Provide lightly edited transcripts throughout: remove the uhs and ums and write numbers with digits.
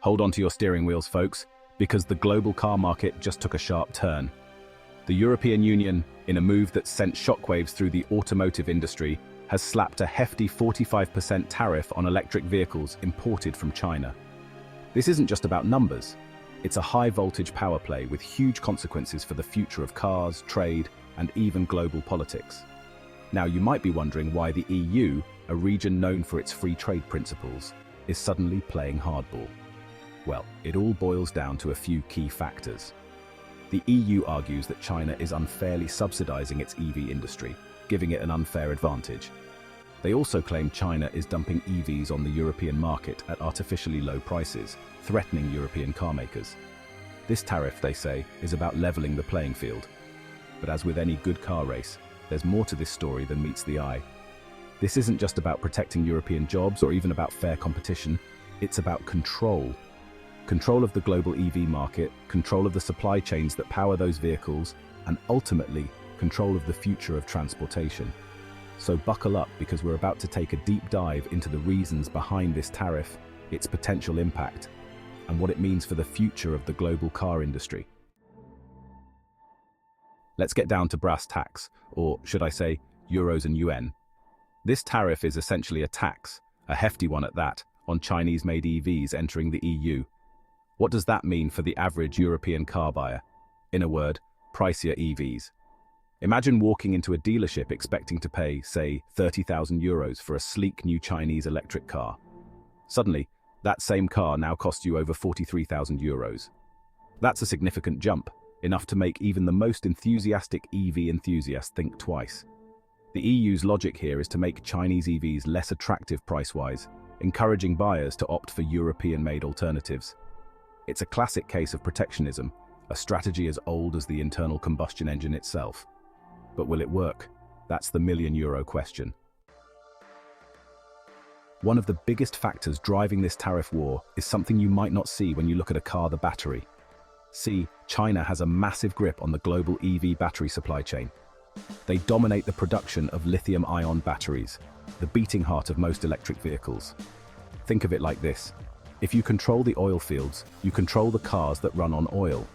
Hold on to your steering wheels, folks, because the global car market just took a sharp turn. The European Union, in a move that sent shockwaves through the automotive industry, has slapped a hefty 45% tariff on electric vehicles imported from China. This isn't just about numbers. It's a high-voltage power play with huge consequences for the future of cars, trade, and even global politics. Now, you might be wondering why the EU, a region known for its free trade principles, is suddenly playing hardball. Well, it all boils down to a few key factors. The EU argues that China is unfairly subsidizing its EV industry, giving it an unfair advantage. They also claim China is dumping EVs on the European market at artificially low prices, threatening European car makers. This tariff, they say, is about leveling the playing field. But as with any good car race, there's more to this story than meets the eye. This isn't just about protecting European jobs or even about fair competition, it's about control. Control of the global EV market, control of the supply chains that power those vehicles, and ultimately, control of the future of transportation. So buckle up, because we're about to take a deep dive into the reasons behind this tariff, its potential impact, and what it means for the future of the global car industry. Let's get down to brass tacks, or should I say, euros and yuan. This tariff is essentially a tax, a hefty one at that, on Chinese-made EVs entering the EU. What does that mean for the average European car buyer? In a word, pricier EVs. Imagine walking into a dealership expecting to pay, say, 30,000 euros for a sleek new Chinese electric car. Suddenly, that same car now costs you over 43,000 euros. That's a significant jump, enough to make even the most enthusiastic EV enthusiast think twice. The EU's logic here is to make Chinese EVs less attractive price-wise, encouraging buyers to opt for European-made alternatives. It's a classic case of protectionism, a strategy as old as the internal combustion engine itself. But will it work? That's the million-euro question. One of the biggest factors driving this tariff war is something you might not see when you look at a car: the battery. See, China has a massive grip on the global EV battery supply chain. They dominate the production of lithium-ion batteries, the beating heart of most electric vehicles. Think of it like this. If you control the oil fields, you control the cars that run on oil.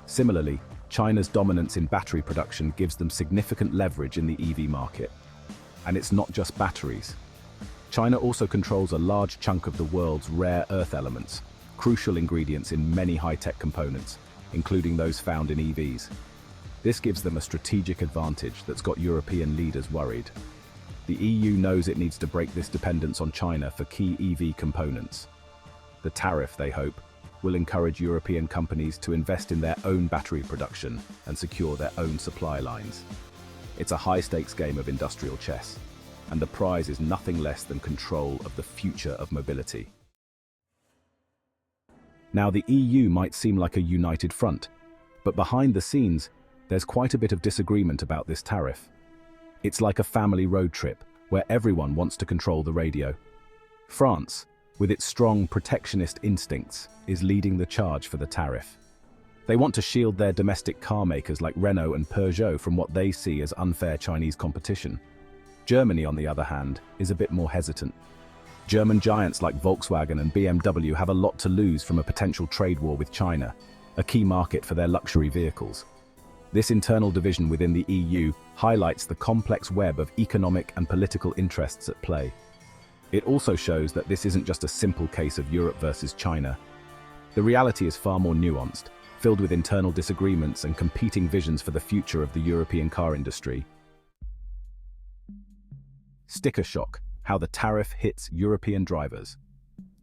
Similarly, China's dominance in battery production gives them significant leverage in the EV market. And it's not just batteries. China also controls a large chunk of the world's rare earth elements, crucial ingredients in many high-tech components, including those found in EVs. This gives them a strategic advantage that's got European leaders worried. The EU knows it needs to break this dependence on China for key EV components. The tariff, they hope, will encourage European companies to invest in their own battery production and secure their own supply lines. It's a high-stakes game of industrial chess, and the prize is nothing less than control of the future of mobility. Now, the EU might seem like a united front, but behind the scenes, there's quite a bit of disagreement about this tariff. It's like a family road trip, where everyone wants to control the radio. France, with its strong protectionist instincts, is leading the charge for the tariff. They want to shield their domestic car makers like Renault and Peugeot from what they see as unfair Chinese competition. Germany, on the other hand, is a bit more hesitant. German giants like Volkswagen and BMW have a lot to lose from a potential trade war with China, a key market for their luxury vehicles. This internal division within the EU highlights the complex web of economic and political interests at play. It also shows that this isn't just a simple case of Europe versus China. The reality is far more nuanced, filled with internal disagreements and competing visions for the future of the European car industry. Sticker shock: how the tariff hits European drivers.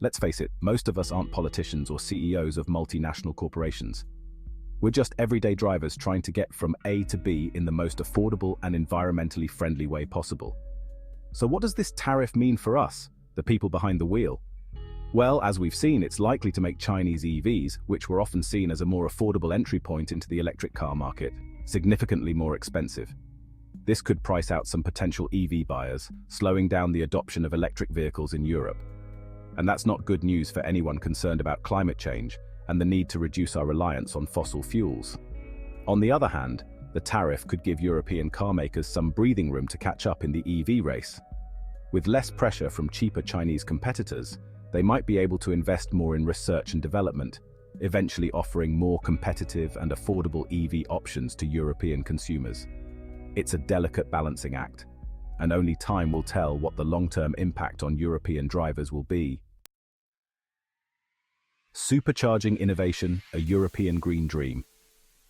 Let's face it, most of us aren't politicians or CEOs of multinational corporations. We're just everyday drivers trying to get from A to B in the most affordable and environmentally friendly way possible. So what does this tariff mean for us, the people behind the wheel? Well, as we've seen, it's likely to make Chinese EVs, which were often seen as a more affordable entry point into the electric car market, significantly more expensive. This could price out some potential EV buyers, slowing down the adoption of electric vehicles in Europe. And that's not good news for anyone concerned about climate change and the need to reduce our reliance on fossil fuels. On the other hand, the tariff could give European car makers some breathing room to catch up in the EV race. With less pressure from cheaper Chinese competitors, they might be able to invest more in research and development, eventually offering more competitive and affordable EV options to European consumers. It's a delicate balancing act, and only time will tell what the long-term impact on European drivers will be. Supercharging innovation, a European green dream.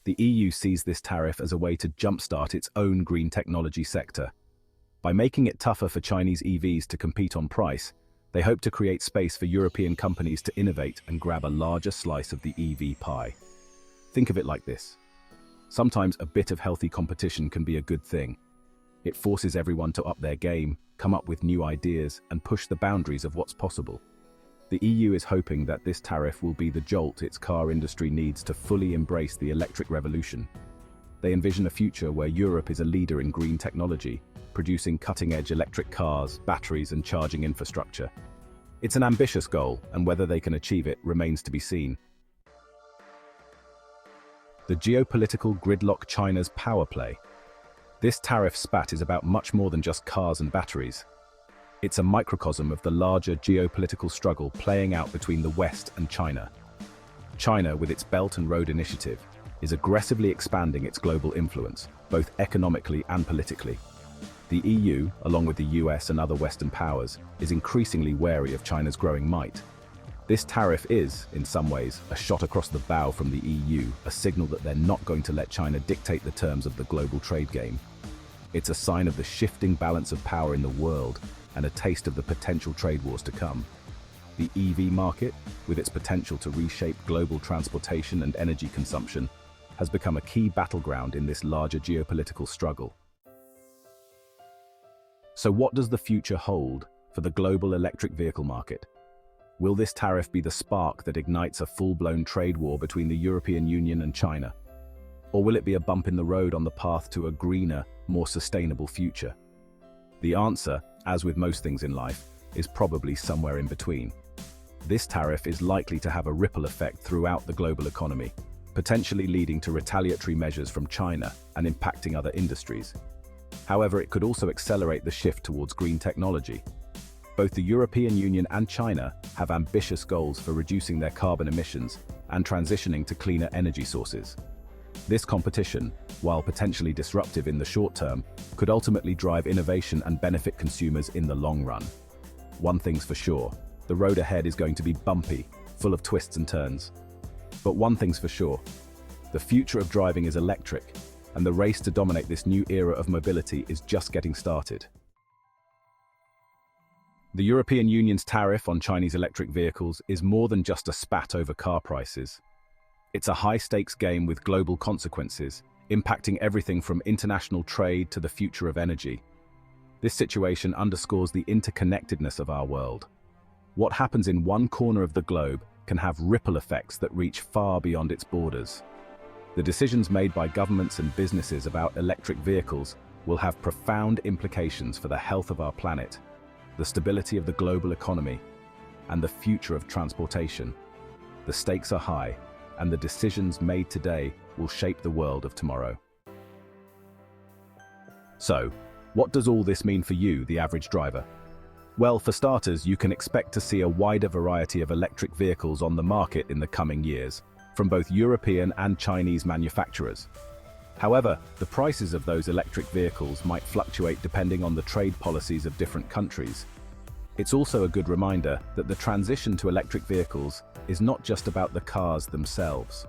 The EU sees this tariff as a way to jumpstart its own green technology sector. By making it tougher for Chinese EVs to compete on price, they hope to create space for European companies to innovate and grab a larger slice of the EV pie. Think of it like this. Sometimes a bit of healthy competition can be a good thing. It forces everyone to up their game, come up with new ideas, and push the boundaries of what's possible. The EU is hoping that this tariff will be the jolt its car industry needs to fully embrace the electric revolution. They envision a future where Europe is a leader in green technology, producing cutting-edge electric cars, batteries, and charging infrastructure. It's an ambitious goal, and whether they can achieve it remains to be seen. The geopolitical gridlock China's power play. This tariff spat is about much more than just cars and batteries. It's a microcosm of the larger geopolitical struggle playing out between the West and China. China, with its Belt and Road Initiative, is aggressively expanding its global influence, both economically and politically. The EU, along with the US and other Western powers, is increasingly wary of China's growing might. This tariff is, in some ways, a shot across the bow from the EU, a signal that they're not going to let China dictate the terms of the global trade game. It's a sign of the shifting balance of power in the world and a taste of the potential trade wars to come. The EV market, with its potential to reshape global transportation and energy consumption, has become a key battleground in this larger geopolitical struggle. So what does the future hold for the global electric vehicle market? Will this tariff be the spark that ignites a full-blown trade war between the European Union and China? Or will it be a bump in the road on the path to a greener, more sustainable future? The answer, as with most things in life, is probably somewhere in between. This tariff is likely to have a ripple effect throughout the global economy, potentially leading to retaliatory measures from China and impacting other industries. However, it could also accelerate the shift towards green technology. Both the European Union and China have ambitious goals for reducing their carbon emissions and transitioning to cleaner energy sources. This competition, while potentially disruptive in the short term, could ultimately drive innovation and benefit consumers in the long run. One thing's for sure, the road ahead is going to be bumpy, full of twists and turns. But one thing's for sure, the future of driving is electric, and the race to dominate this new era of mobility is just getting started. The European Union's tariff on Chinese electric vehicles is more than just a spat over car prices. It's a high-stakes game with global consequences, impacting everything from international trade to the future of energy. This situation underscores the interconnectedness of our world. What happens in one corner of the globe can have ripple effects that reach far beyond its borders. The decisions made by governments and businesses about electric vehicles will have profound implications for the health of our planet, the stability of the global economy, and the future of transportation. The stakes are high, and the decisions made today will shape the world of tomorrow. So, what does all this mean for you, the average driver? Well, for starters, you can expect to see a wider variety of electric vehicles on the market in the coming years, from both European and Chinese manufacturers. However, the prices of those electric vehicles might fluctuate depending on the trade policies of different countries. It's also a good reminder that the transition to electric vehicles is not just about the cars themselves.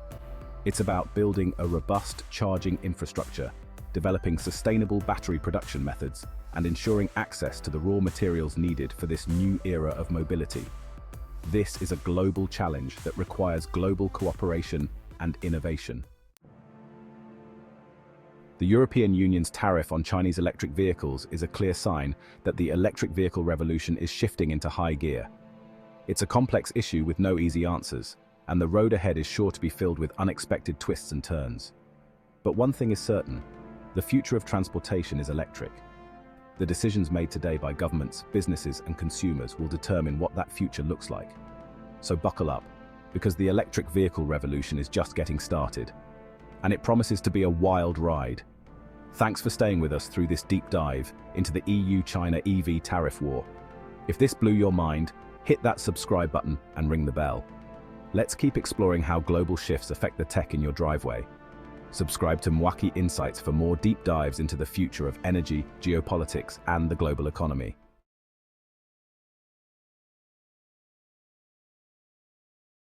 It's about building a robust charging infrastructure, developing sustainable battery production methods, and ensuring access to the raw materials needed for this new era of mobility. This is a global challenge that requires global cooperation and innovation. The European Union's tariff on Chinese electric vehicles is a clear sign that the electric vehicle revolution is shifting into high gear. It's a complex issue with no easy answers, and the road ahead is sure to be filled with unexpected twists and turns. But one thing is certain, the future of transportation is electric. The decisions made today by governments, businesses, and consumers will determine what that future looks like. So buckle up, because the electric vehicle revolution is just getting started, and it promises to be a wild ride. Thanks for staying with us through this deep dive into the EU-China EV tariff war. If this blew your mind, hit that subscribe button and ring the bell. Let's keep exploring how global shifts affect the tech in your driveway. Subscribe to Mwaki Insights for more deep dives into the future of energy, geopolitics, and the global economy.